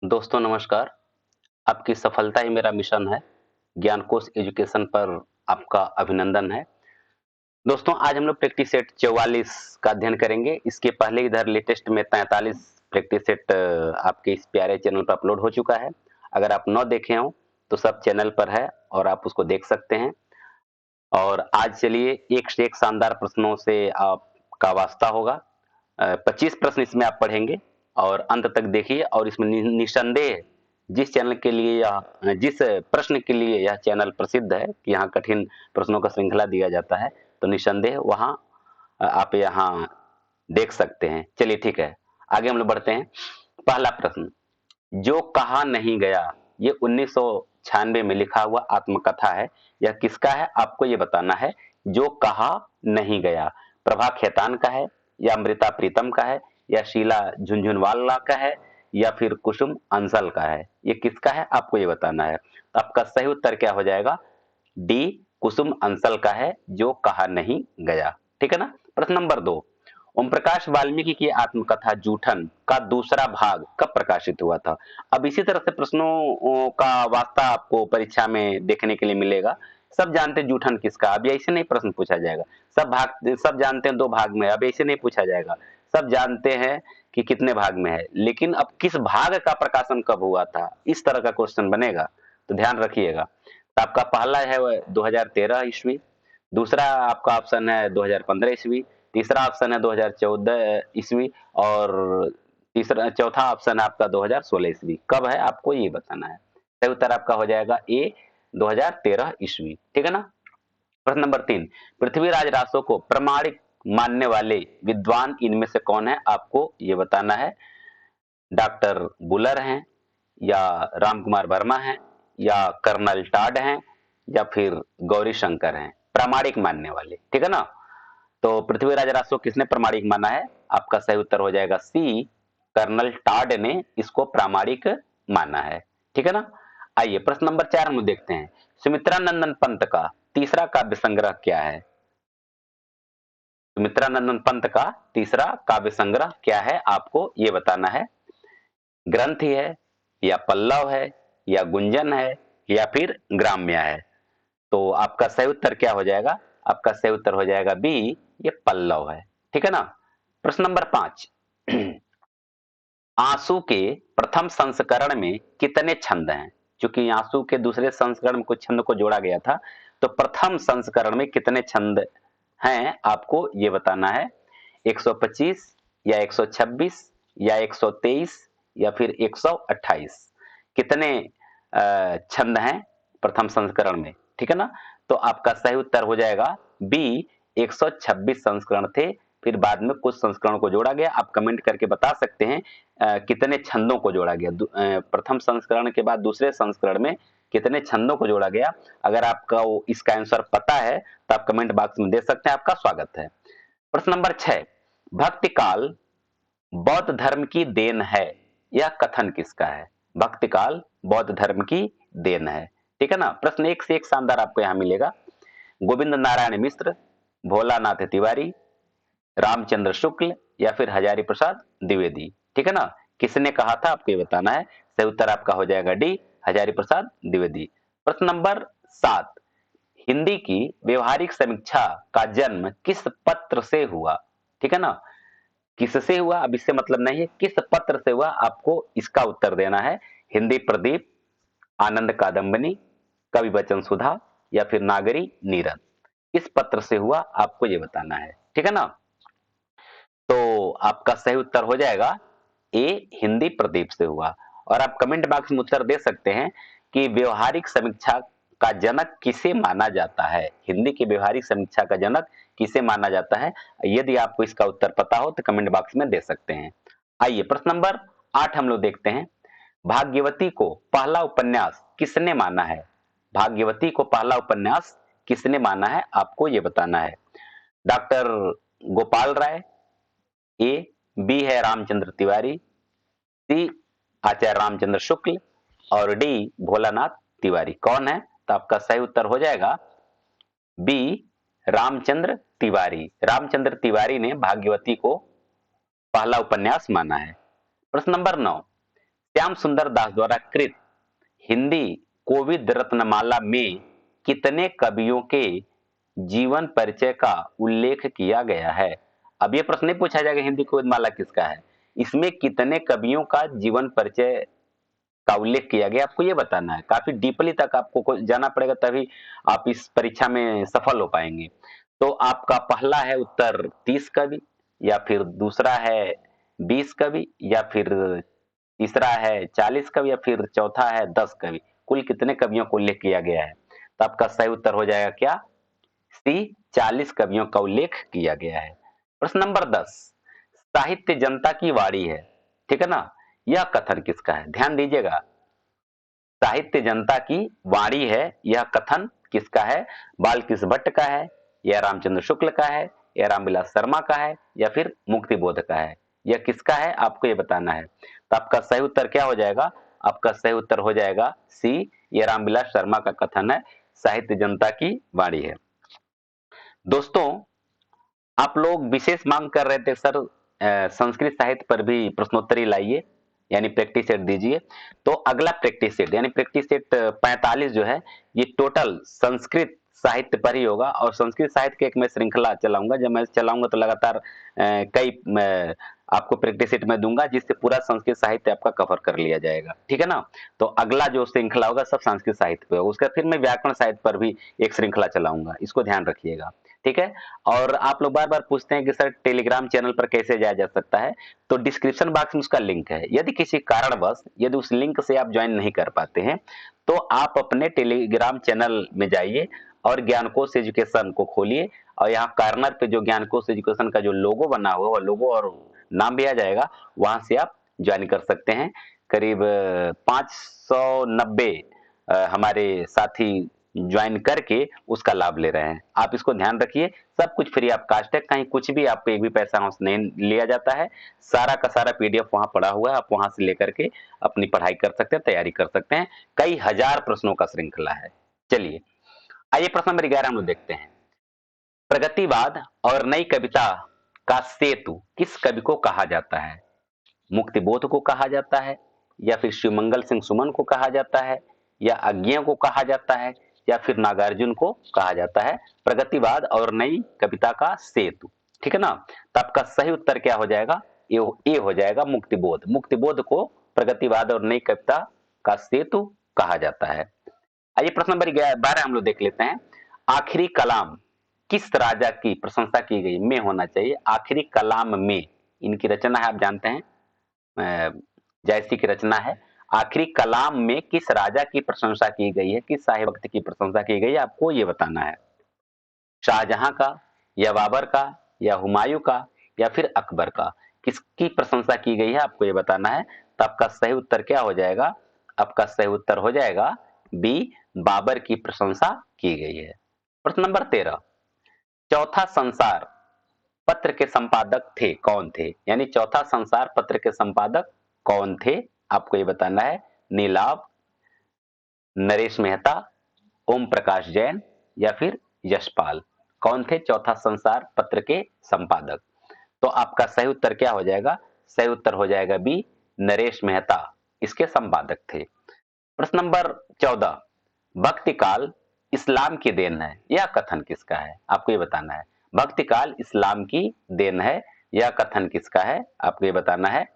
दोस्तों नमस्कार। आपकी सफलता ही मेरा मिशन है। ज्ञानकोश एजुकेशन पर आपका अभिनंदन है। दोस्तों आज हम लोग प्रैक्टिस सेट 44 का अध्ययन करेंगे। इसके पहले इधर लेटेस्ट में 43 प्रैक्टिस सेट आपके इस प्यारे चैनल पर अपलोड हो चुका है। अगर आप न देखे हो तो सब चैनल पर है और आप उसको देख सकते हैं। और आज चलिए एक से एक शानदार प्रश्नों से आपका वास्ता होगा। 25 प्रश्न इसमें आप पढ़ेंगे और अंत तक देखिए और इसमें निसंदेह जिस चैनल के लिए यह जिस प्रश्न के लिए यह चैनल प्रसिद्ध है कि यहाँ कठिन प्रश्नों का श्रृंखला दिया जाता है, तो निसंदेह वहाँ आप यहाँ देख सकते हैं। चलिए ठीक है, आगे हम लोग बढ़ते हैं। पहला प्रश्न, जो कहा नहीं गया, ये 1996 में लिखा हुआ आत्मकथा है। यह किसका है आपको ये बताना है। जो कहा नहीं गया प्रभा खेतान का है या अमृता प्रीतम का है या शीला झुंझुनवाला का है या फिर कुसुम अंसल का है। ये किसका है आपको ये बताना है। तो आपका सही उत्तर क्या हो जाएगा? डी, कुसुम अंसल का है, जो कहा नहीं गया। ठीक है ना। प्रश्न नंबर 2, ओम प्रकाश वाल्मीकि की आत्मकथा जूठन का दूसरा भाग कब प्रकाशित हुआ था? अब इसी तरह से प्रश्नों का वास्ता आपको परीक्षा में देखने के लिए मिलेगा। सब जानते हैं जूठन किसका, अब ऐसे नहीं प्रश्न पूछा जाएगा। सब जानते हैं दो भाग में, अब ऐसे नहीं पूछा जाएगा। सब जानते हैं कि कितने भाग में है, लेकिन अब किस भाग का प्रकाशन कब हुआ था, इस तरह का क्वेश्चन बनेगा, तो ध्यान रखिएगा। तो आपका पहला है 2013 ईस्वी, दूसरा आपका ऑप्शन है 2015 ईस्वी, तीसरा ऑप्शन है 2014 ईस्वी और तीसरा चौथा ऑप्शन है आपका 2016 ईस्वी। कब है आपको ये बताना है। सही उत्तर आपका हो जाएगा ए, 2013 ईस्वी। ठीक है ना। प्रश्न नंबर 3, पृथ्वीराज रासो को प्रमाणिक मानने वाले विद्वान इनमें से कौन है आपको ये बताना है। डॉक्टर बुलर हैं या राम कुमार वर्मा हैं या कर्नल टाड हैं या फिर गौरी शंकर हैं, प्रामाणिक मानने वाले। ठीक है ना। तो पृथ्वीराज रासो किसने प्रामाणिक माना है? आपका सही उत्तर हो जाएगा सी, कर्नल टाड ने इसको प्रामाणिक माना है। ठीक है ना। आइए प्रश्न नंबर 4 हम देखते हैं। सुमित्रा नंदन पंत का तीसरा काव्य संग्रह क्या है? सुमित्रा नंदन पंत का तीसरा काव्य संग्रह क्या है आपको ये बताना है। ग्रंथ है या पल्लव है या गुंजन है या फिर ग्राम्य है। तो आपका सही उत्तर क्या हो जाएगा? आपका सही उत्तर हो जाएगा बी, ये पल्लव है। ठीक है ना। प्रश्न नंबर 5, आंसू के प्रथम संस्करण में कितने छंद हैं? क्योंकि आंसू के दूसरे संस्करण में कुछ छंद को जोड़ा गया था, तो प्रथम संस्करण में कितने छंद हैं आपको ये बताना है। 125 या 126 या 123 या फिर 128, कितने छंद हैं प्रथम संस्करण में? ठीक है ना। तो आपका सही उत्तर हो जाएगा बी, 126 संस्करण थे, फिर बाद में कुछ संस्करणों को जोड़ा गया। आप कमेंट करके बता सकते हैं कितने छंदों को जोड़ा गया। प्रथम संस्करण के बाद दूसरे संस्करण में कितने छंदों को जोड़ा गया। अगर आपका इसका आंसर पता है तो आप कमेंट बॉक्स में दे सकते हैं, आपका स्वागत है। प्रश्न नंबर 6, भक्ति काल बौद्ध धर्म की देन है, यह कथन किसका है? भक्ति काल बौद्ध धर्म की देन है। ठीक है ना। प्रश्न एक से एक शानदार आपको यहां मिलेगा। गोविंद नारायण मिश्र, भोलानाथ तिवारी, रामचंद्र शुक्ल या फिर हजारी प्रसाद द्विवेदी। ठीक है ना। किसने कहा था आपको ये बताना है। सही उत्तर आपका हो जाएगा डी, हजारी प्रसाद द्विवेदी। प्रश्न नंबर 7, हिंदी की व्यवहारिक समीक्षा का जन्म किस पत्र से हुआ? ठीक है ना। किससे हुआ अब इससे मतलब नहीं है, किस पत्र से हुआ आपको इसका उत्तर देना है। हिंदी प्रदीप, आनंद कादम्बनी, कवि वचन सुधा या फिर नागरी नीरद, किस पत्र से हुआ आपको ये बताना है। ठीक है ना। तो आपका सही उत्तर हो जाएगा ए, हिंदी प्रदीप से हुआ। और आप कमेंट बॉक्स में उत्तर दे सकते हैं कि व्यवहारिक समीक्षा का जनक किसे माना जाता है। हिंदी की व्यवहारिक समीक्षा का जनक किसे माना जाता है? यदि आपको इसका उत्तर पता हो तो कमेंट बॉक्स में दे सकते हैं। आइए प्रश्न नंबर 8 हम लोग देखते हैं। भाग्यवती को पहला उपन्यास किसने माना है? भाग्यवती को पहला उपन्यास किसने माना है आपको यह बताना है। डॉक्टर गोपाल राय, ए, बी है रामचंद्र तिवारी, सी आचार्य रामचंद्र शुक्ल और डी भोलानाथ तिवारी। कौन है? तो आपका सही उत्तर हो जाएगा बी, रामचंद्र तिवारी। रामचंद्र तिवारी ने भाग्यवती को पहला उपन्यास माना है। प्रश्न नंबर 9, श्याम सुंदर दास द्वारा कृत हिंदी कोविद रत्नमाला में कितने कवियों के जीवन परिचय का उल्लेख किया गया है? अब ये प्रश्न नहीं पूछा जाएगा हिंदी कोविद माला किसका है, इसमें कितने कवियों का जीवन परिचय का उल्लेख किया गया आपको ये बताना है। काफी डीपली तक आपको जाना पड़ेगा, तभी आप इस परीक्षा में सफल हो पाएंगे। तो आपका पहला है उत्तर 30 कवि, या फिर दूसरा है 20 कवि, या फिर तीसरा है 40 कवि, या फिर चौथा है 10 कवि। कुल कितने कवियों को उल्लेख किया गया है? तो आपका सही उत्तर हो जाएगा क्या? सी, 40 कवियों का उल्लेख किया गया है। प्रश्न नंबर 10, साहित्य जनता की वाणी है, ठीक है ना, यह कथन किसका है? ध्यान दीजिएगा, साहित्य जनता की वाणी है, यह कथन किसका है? बालकृष्ण भट्ट का है, या रामचंद्र शुक्ल का है, या रामविलास शर्मा का है, या फिर मुक्तिबोध का है? यह किसका है आपको ये बताना है। तो आपका सही उत्तर क्या हो जाएगा? आपका सही उत्तर हो जाएगा सी, यह रामविलास शर्मा का कथन है, साहित्य जनता की वाणी है। दोस्तों, आप लोग विशेष मांग कर रहे थे सर संस्कृत साहित्य पर भी प्रश्नोत्तरी लाइए, यानी प्रैक्टिस सेट दीजिए। तो अगला प्रैक्टिस सेट यानी प्रैक्टिस सेट 45 जो है, ये टोटल संस्कृत साहित्य पर ही होगा। और संस्कृत साहित्य की एक मैं श्रृंखला चलाऊंगा, जब मैं चलाऊंगा तो लगातार कई आपको प्रैक्टिस सेट में दूंगा, जिससे पूरा संस्कृत साहित्य आपका कवर कर लिया जाएगा, ठीक है ना। तो अगला जो श्रृंखला होगा सब संस्कृत साहित्य पे होगा, उसका फिर मैं व्याकरण साहित्य पर भी एक श्रृंखला चलाऊंगा, इसको ध्यान रखिएगा, ठीक है। और आप लोग बार बार पूछते हैं कि सर टेलीग्राम चैनल पर कैसे जाया जा सकता है, तो डिस्क्रिप्शन बॉक्स में उसका लिंक है। यदि किसी कारणवश यदि उस लिंक से आप ज्वाइन नहीं कर पाते हैं, तो आप अपने टेलीग्राम चैनल में जाइए और ज्ञानकोश एजुकेशन को खोलिए, और यहाँ कॉर्नर पे जो ज्ञानकोश एजुकेशन का जो लोगो बना हुआ है, लोगो और नाम भी आ जाएगा, वहां से आप ज्वाइन कर सकते हैं। करीब 590 हमारे साथी ज्वाइन करके उसका लाभ ले रहे हैं। आप इसको ध्यान रखिए, सब कुछ फ्री ऑफ कास्ट है, कहीं कुछ भी आपको एक भी पैसा वहां से नहीं लिया जाता है। सारा का सारा पीडीएफ वहां पड़ा हुआ है, आप वहां से लेकर के अपनी पढ़ाई कर सकते हैं, तैयारी कर सकते हैं। कई हजार प्रश्नों का श्रृंखला है। चलिए आइए प्रश्न नंबर 11 हम लोग देखते हैं। प्रगतिवाद और नई कविता का सेतु किस कवि को कहा जाता है? मुक्तिबोध को कहा जाता है, या फिर शिवमंगल सिंह सुमन को कहा जाता है, या अज्ञेय को कहा जाता है, या फिर नागार्जुन को कहा जाता है? प्रगतिवाद और नई कविता का सेतु, ठीक है ना। तो आपका सही उत्तर क्या हो जाएगा? ए हो जाएगा मुक्तिबोध। मुक्तिबोध को प्रगतिवाद और नई कविता का सेतु कहा जाता है। आइए प्रश्न नंबर 12 हम लोग देख लेते हैं। आखिरी कलाम किस राजा की प्रशंसा की गई? में होना चाहिए। आखिरी कलाम में, इनकी रचना है, आप जानते हैं जायसी की रचना है। आखिरी कलाम में किस राजा की प्रशंसा की गई है, किस शाही वक्त की प्रशंसा की गई है, आपको ये बताना है। शाहजहां का, या बाबर का, या हुमायूं का, या फिर अकबर का? किसकी प्रशंसा की गई है आपको ये बताना है। तो आपका सही उत्तर क्या हो जाएगा? आपका सही उत्तर हो जाएगा बी, बाबर की प्रशंसा की गई है। प्रश्न नंबर 13, चौथा संसार पत्र के संपादक थे कौन थे? यानी चौथा संसार पत्र के संपादक कौन थे आपको ये बताना है। नीलाभ, नरेश मेहता, ओम प्रकाश जैन, या फिर यशपाल? कौन थे चौथा संसार पत्र के संपादक? तो आपका सही उत्तर क्या हो जाएगा? सही उत्तर हो जाएगा बी, नरेश मेहता इसके संपादक थे। प्रश्न नंबर 14, भक्ति काल इस्लाम की देन है, यह कथन किसका है? आपको ये बताना है। भक्ति काल इस्लाम की देन है, यह कथन किसका है? आपको ये बताना है।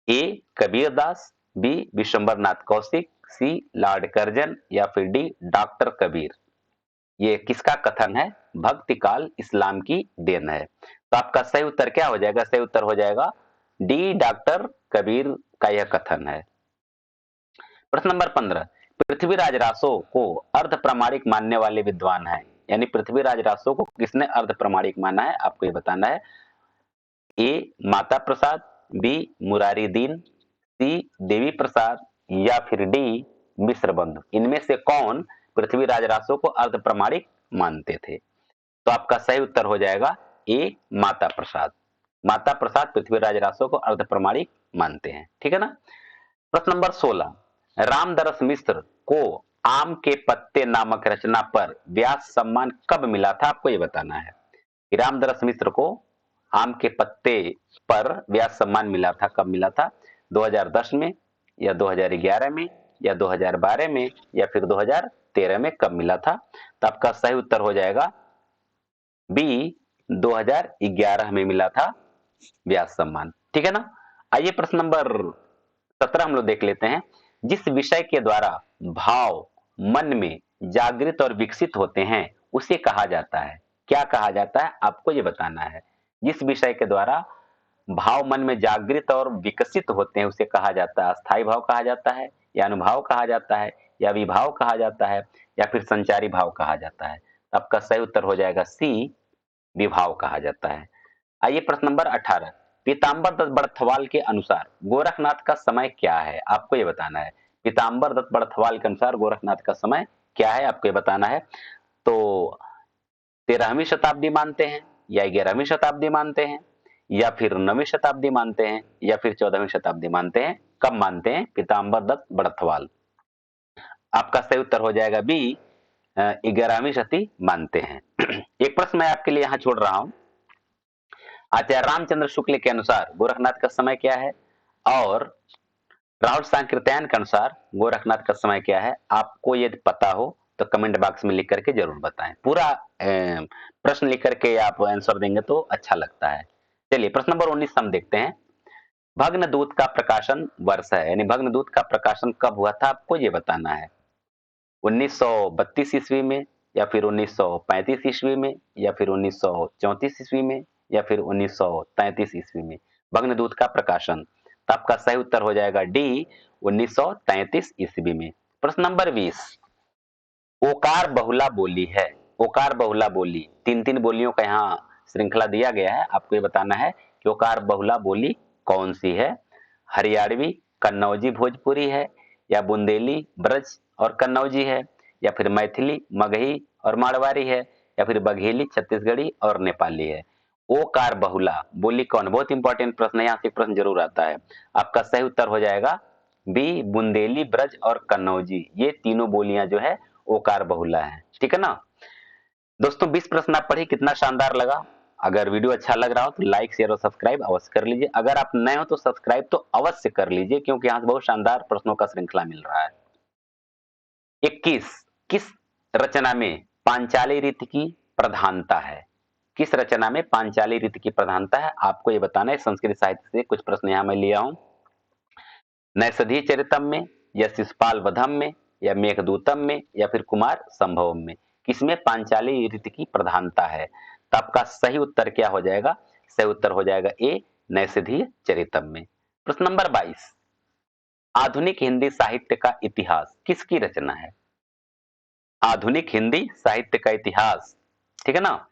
ए कबीरदास, बी विशंबर नाथ कौशिक, सी लॉर्ड कर्जन, या फिर डी डॉक्टर कबीर? ये किसका कथन है? भक्ति काल इस्लाम की देन है। तो आपका सही उत्तर क्या हो जाएगा? सही उत्तर हो जाएगा डी, डॉक्टर कबीर का यह कथन है। प्रश्न नंबर 15, पृथ्वीराज रासो को अर्ध प्रमाणिक मानने वाले विद्वान हैं। यानी पृथ्वीराज रासो को किसने अर्ध प्रमाणिक माना है आपको ये बताना है। ए माता प्रसाद, बी मुरारी दीन, सी देवी प्रसाद, या फिर डी मिश्र बंधु? इनमें से कौन पृथ्वीराज रासो को अर्ध प्रमाणिक मानते थे? तो आपका सही उत्तर हो जाएगा ए माता प्रसाद। माता प्रसाद पृथ्वीराज रासो को अर्ध प्रमाणिक मानते हैं, ठीक है ना। प्रश्न नंबर 16, रामदरस मिश्र को आम के पत्ते नामक रचना पर व्यास सम्मान कब मिला था आपको ये बताना है। रामदरस मिश्र को आम के पत्ते पर व्यास सम्मान मिला था, कब मिला था? 2010 में या 2011 में या 2012 में या फिर 2013 में कब मिला था? तो आपका सही उत्तर हो जाएगा बी, 2011 में मिला था व्यास सम्मान। ठीक है ना? आइए प्रश्न नंबर 17 हम लोग देख लेते हैं। जिस विषय के द्वारा भाव मन में जागृत और विकसित होते हैं उसे कहा जाता है। क्या कहा जाता है आपको ये बताना है। जिस विषय के द्वारा भाव मन में जागृत और विकसित होते हैं उसे कहा जाता है। अस्थाई भाव कहा जाता है या अनुभाव कहा जाता है या विभाव कहा जाता है या फिर संचारी भाव कहा जाता है। आपका सही उत्तर हो जाएगा सी, विभाव कहा जाता है। आइए प्रश्न नंबर 18। पीताम्बर दत्त बड़थवाल के अनुसार गोरखनाथ का समय क्या है? आपको ये बताना है। पीताम्बर दत्त बड़थवाल के अनुसार गोरखनाथ का समय क्या है? आपको ये बताना है। तो 13वीं शताब्दी मानते हैं या 11वीं शताब्दी मानते हैं या फिर 9वीं शताब्दी मानते हैं या फिर 14वीं शताब्दी मानते हैं? कब मानते हैं पीताम्बर दत्त बड़थवाल? आपका सही उत्तर हो जाएगा बी, 11वीं शती मानते हैं। एक प्रश्न मैं आपके लिए यहां छोड़ रहा हूं। आचार्य रामचंद्र शुक्ल के अनुसार गोरखनाथ का समय क्या है और राहुल सांकृत्यायन के अनुसार गोरखनाथ का समय क्या है? आपको यदि पता हो तो कमेंट बॉक्स में लिख करके जरूर बताएं। पूरा प्रश्न लिख करके आप आंसर देंगे तो अच्छा लगता है। चलिए प्रश्न नंबर 19 हम देखते हैं। भग्नदूत का प्रकाशन वर्ष है, यानी भग्नदूत का प्रकाशन कब हुआ था आपको ये बताना है। 1932 ईस्वी में या फिर 1935 ईस्वी में या फिर 1934 ईस्वी में या फिर 1933 ईस्वी में भग्नदूत का प्रकाशन? तो आपका सही उत्तर हो जाएगा डी, 1933 ईस्वी में। प्रश्न नंबर 20। ओकार बहुला बोली है। ओकार बहुला बोली, तीन तीन बोलियों का यहाँ श्रृंखला दिया गया है। आपको ये बताना है कि ओकार बहुला बोली कौन सी है? हरियाणवी, कन्नौजी, भोजपुरी है या बुंदेली, ब्रज और कन्नौजी है या फिर मैथिली, मगही और मारवाड़ी है या फिर बघेली, छत्तीसगढ़ी और नेपाली है? ओकार बहुला बोली कौन? बहुत इंपॉर्टेंट प्रश्न है, यहाँ से प्रश्न जरूर आता है। आपका सही उत्तर हो जाएगा बी, बुंदेली, ब्रज और कन्नौजी। ये तीनों बोलियां जो है ओकार बहुला है। ठीक है ना दोस्तों? 20 प्रश्न आप पढ़े, कितना शानदार लगा। अगर वीडियो अच्छा लग रहा हो तो लाइक, शेयर और सब्सक्राइब अवश्य कर लीजिए। अगर आप नए हो तो सब्सक्राइब तो अवश्य कर लीजिए, क्योंकि यहाँ से बहुत शानदार प्रश्नों का श्रृंखला मिल रहा है। 21। किस रचना में पांचाली रीति की प्रधानता है? किस रचना में पांचाली रीति की प्रधानता है? आपको ये बताना है। संस्कृत साहित्य से कुछ प्रश्न यहां मैं लिया हूं। नैषधीय चरितम में या शिशुपाल वधम में या मेघदूतम में या फिर कुमार संभवम में किसमें पांचाली रीति की प्रधानता है? तो आपका सही उत्तर क्या हो जाएगा? सही उत्तर हो जाएगा ए, नैषधीय चरितम में। प्रश्न नंबर 22। आधुनिक हिंदी साहित्य का इतिहास किसकी रचना है? आधुनिक हिंदी साहित्य का इतिहास, ठीक है ना,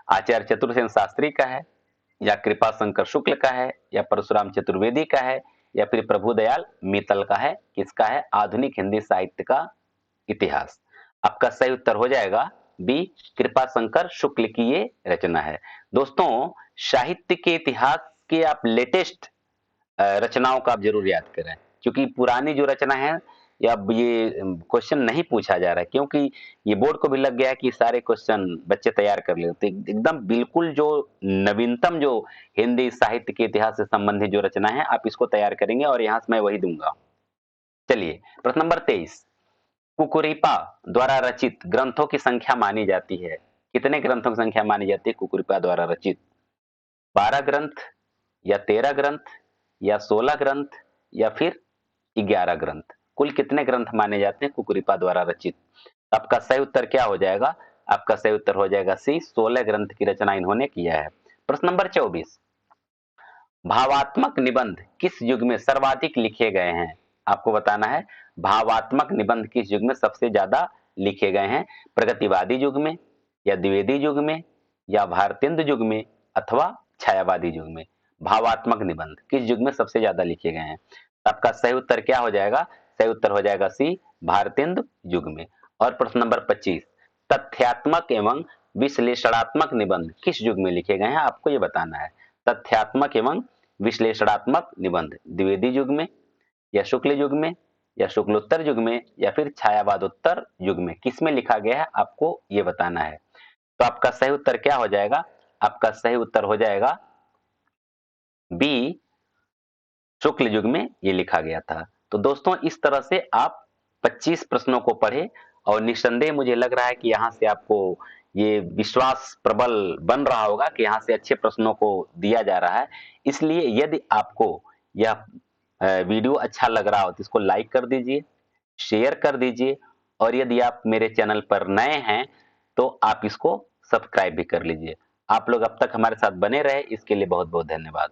आचार्य चतुर्सेन शास्त्री का है या कृपा शंकर शुक्ल का है या परशुराम चतुर्वेदी का है या फिर प्रभुदयाल मित्तल का है? किसका है आधुनिक हिंदी साहित्य का इतिहास? आपका सही उत्तर हो जाएगा बी, कृपा शंकर शुक्ल की ये रचना है। दोस्तों, साहित्य के इतिहास के आप लेटेस्ट रचनाओं का आप जरूर याद करें, क्योंकि पुरानी जो रचना है या अब ये क्वेश्चन नहीं पूछा जा रहा है, क्योंकि ये बोर्ड को भी लग गया है कि सारे क्वेश्चन बच्चे तैयार कर लेते। एकदम बिल्कुल जो नवीनतम जो हिंदी साहित्य के इतिहास से संबंधित जो रचना है आप इसको तैयार करेंगे और यहाँ से मैं वही दूंगा। चलिए प्रश्न नंबर 23। कुकुरिपा द्वारा रचित ग्रंथों की संख्या मानी जाती है? कितने ग्रंथों की संख्या मानी जाती है कुकुरिपा द्वारा रचित? 12 ग्रंथ या 13 ग्रंथ या 16 ग्रंथ या फिर 11 ग्रंथ? कुल कितने ग्रंथ माने जाते हैं कुकुरिपा द्वारा रचित? आपका सही उत्तर क्या हो जाएगा? आपका सही उत्तर हो जाएगा सी, 16 ग्रंथ की रचना इन्होंने किया है। प्रश्न नंबर 24। भावात्मक निबंध किस युग में सर्वाधिक लिखे गए हैं? आपको बताना है भावात्मक निबंध किस युग में सबसे ज्यादा लिखे गए हैं? प्रगतिवादी युग में या द्विवेदी युग में या भारतेंदु युग में अथवा छायावादी युग में? भावात्मक निबंध किस युग में सबसे ज्यादा लिखे गए हैं? आपका सही उत्तर क्या हो जाएगा? सही उत्तर हो जाएगा सी, भारतेंदु युग में। और प्रश्न नंबर 25। तथ्यात्मक एवं विश्लेषणात्मक निबंध किस युग में लिखे गए हैं? आपको ये बताना है। तथ्यात्मक एवं विश्लेषणात्मक निबंध द्विवेदी युग में या शुक्ल युग में या शुक्लोत्तर युग में या फिर छायावादोत्तर युग में किसमें लिखा गया है? आपको ये बताना है। तो आपका सही उत्तर क्या हो जाएगा? आपका सही उत्तर हो जाएगा बी, शुक्ल युग में ये लिखा गया था। तो दोस्तों इस तरह से आप 25 प्रश्नों को पढ़े और निस्संदेह मुझे लग रहा है कि यहाँ से आपको ये विश्वास प्रबल बन रहा होगा कि यहाँ से अच्छे प्रश्नों को दिया जा रहा है। इसलिए यदि आपको यह वीडियो अच्छा लग रहा हो तो इसको लाइक कर दीजिए, शेयर कर दीजिए और यदि आप मेरे चैनल पर नए हैं तो आप इसको सब्सक्राइब भी कर लीजिए। आप लोग अब तक हमारे साथ बने रहे इसके लिए बहुत-बहुत धन्यवाद।